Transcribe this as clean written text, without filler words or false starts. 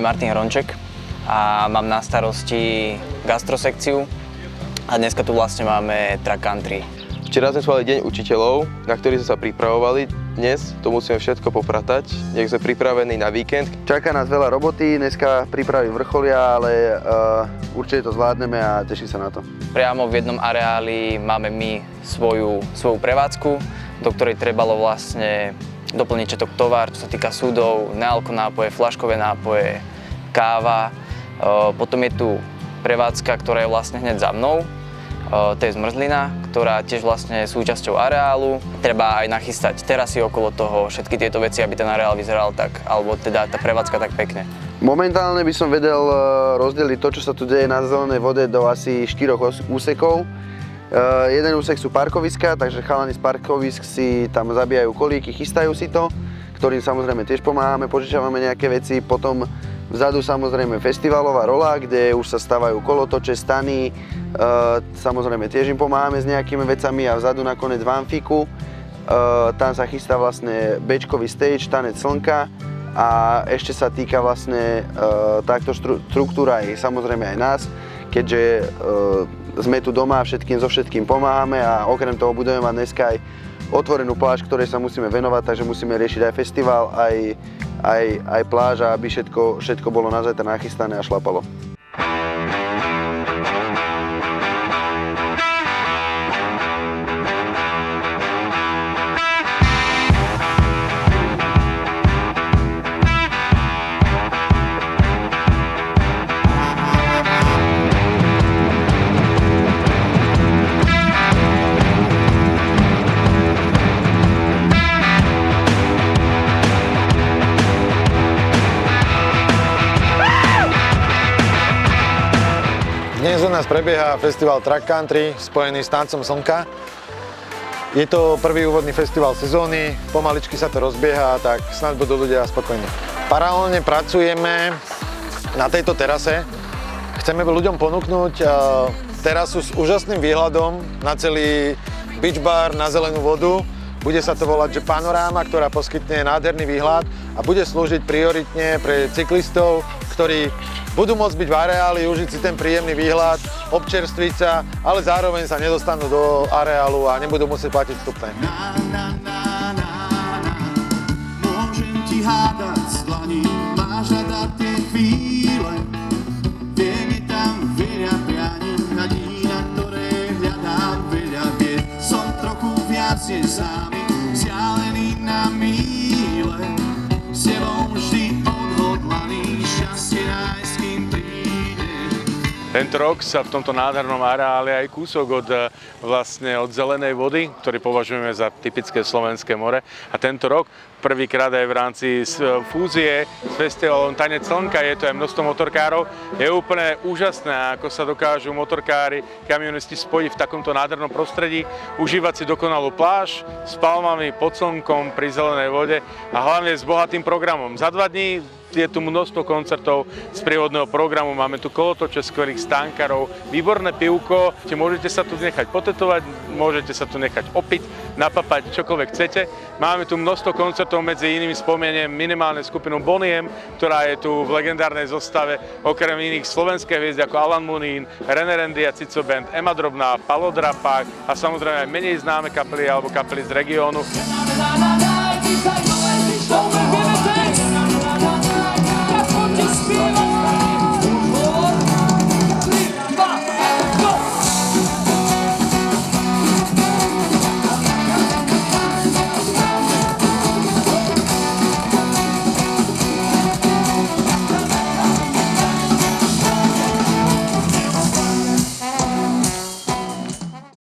Martin Hronček a mám na starosti gastrosekciu a dneska tu vlastne máme track country. Včera sme mali deň učiteľov, na ktorý sme sa pripravovali. Dnes to musíme všetko popratať, nech sme pripravení na víkend. Čaká nás veľa roboty, dneska prípravy vrcholia, ale určite to zvládneme a teším sa na to. Priamo v jednom areáli máme my svoju prevádzku, do ktorej trebalo vlastne doplniť všetok tovar, čo sa týka súdov, nealko nápoje, fľaškové nápoje, káva. Potom je tu prevádzka, ktorá je vlastne hneď za mnou. To je zmrzlina, ktorá tiež vlastne je súčasťou areálu. Treba aj nachystať terasy okolo toho, všetky tieto veci, aby ten areál vyzeral tak, alebo teda tá prevádzka tak pekne. Momentálne by som vedel rozdeliť to, čo sa tu deje na zelenej vode, do asi 4 úsekov. Jeden úsek sú parkoviska, takže chalani z parkovisk si tam zabíjajú kolíky, chystajú si to, ktorým samozrejme tiež pomáhame, požičavame nejaké veci. Potom vzadu samozrejme festivalová rola, kde už sa stavajú kolotoče, stany, samozrejme tiež im pomáhame s nejakými vecami a vzadu nakoniec v amfiku. Tam sa chystá vlastne bečkový stage, tanec slnka a ešte sa týka vlastne takto štruktúra aj samozrejme aj nás, keďže sme tu doma, so všetkým pomáhame a okrem toho budeme mať dneska aj otvorenú pláž, ktorej sa musíme venovať, takže musíme riešiť aj festival, aj pláž, aby všetko bolo na zajtra nachystané a šlapalo. Dnes u nás prebieha festival Track Country spojený s tancom slnka. Je to prvý úvodný festival sezóny, pomaličky sa to rozbieha, tak snáď budú ľudia spokojní. Paralelne pracujeme na tejto terase. Chceme ľuďom ponúknuť terasu s úžasným výhľadom na celý beach bar, na zelenú vodu. Bude sa to volať, že Panoráma, ktorá poskytne nádherný výhľad a bude slúžiť prioritne pre cyklistov, ktorí budú môcť byť v areáli, užiť si ten príjemný výhľad, občerstviť sa, ale zároveň sa nedostanú do areálu a nebudú musieť platiť vstupné. Môžem ti hádať z dlaní, máš rada tie chvíle. Viem, je tam veľa prianí, nadí, na ktoré hľadám veľa vied. Som trochu viac než známy, vzdialený na míle. S tebou vždy odhodlaný, šťastie nájsť, kým prídeš. Tento rok sa v tomto nádhernom areále aj kúsok od zelenej vody, ktorý považujeme za typické slovenské more. A tento rok prvýkrát aj v rámci fúzie s festivalom Tanec slnka, je to aj množstvo motorkárov. Je úplne úžasné, ako sa dokážu motorkári, kamionisti spojiť v takomto nádhernom prostredí, užívať si dokonalú pláž s palmami pod slnkom pri zelenej vode a hlavne s bohatým programom. Za 2 dní je tu množstvo koncertov z prírodného programu, máme tu kolotoče skvelých stánkarov, výborné pivko, môžete sa tu nechať potetovať, môžete sa tu nechať opiť, napapať, čokoľvek chcete. Máme tu množstvo koncertov, medzi inými spomeniem minimálne skupinu Boniem, ktorá je tu v legendárnej zostave, okrem iných slovenské hviezdy ako Alan Munín, René Randy a Cico Band, Ema Drobná, Palo Drapák a samozrejme aj menej známe kapely alebo kapely z regiónu.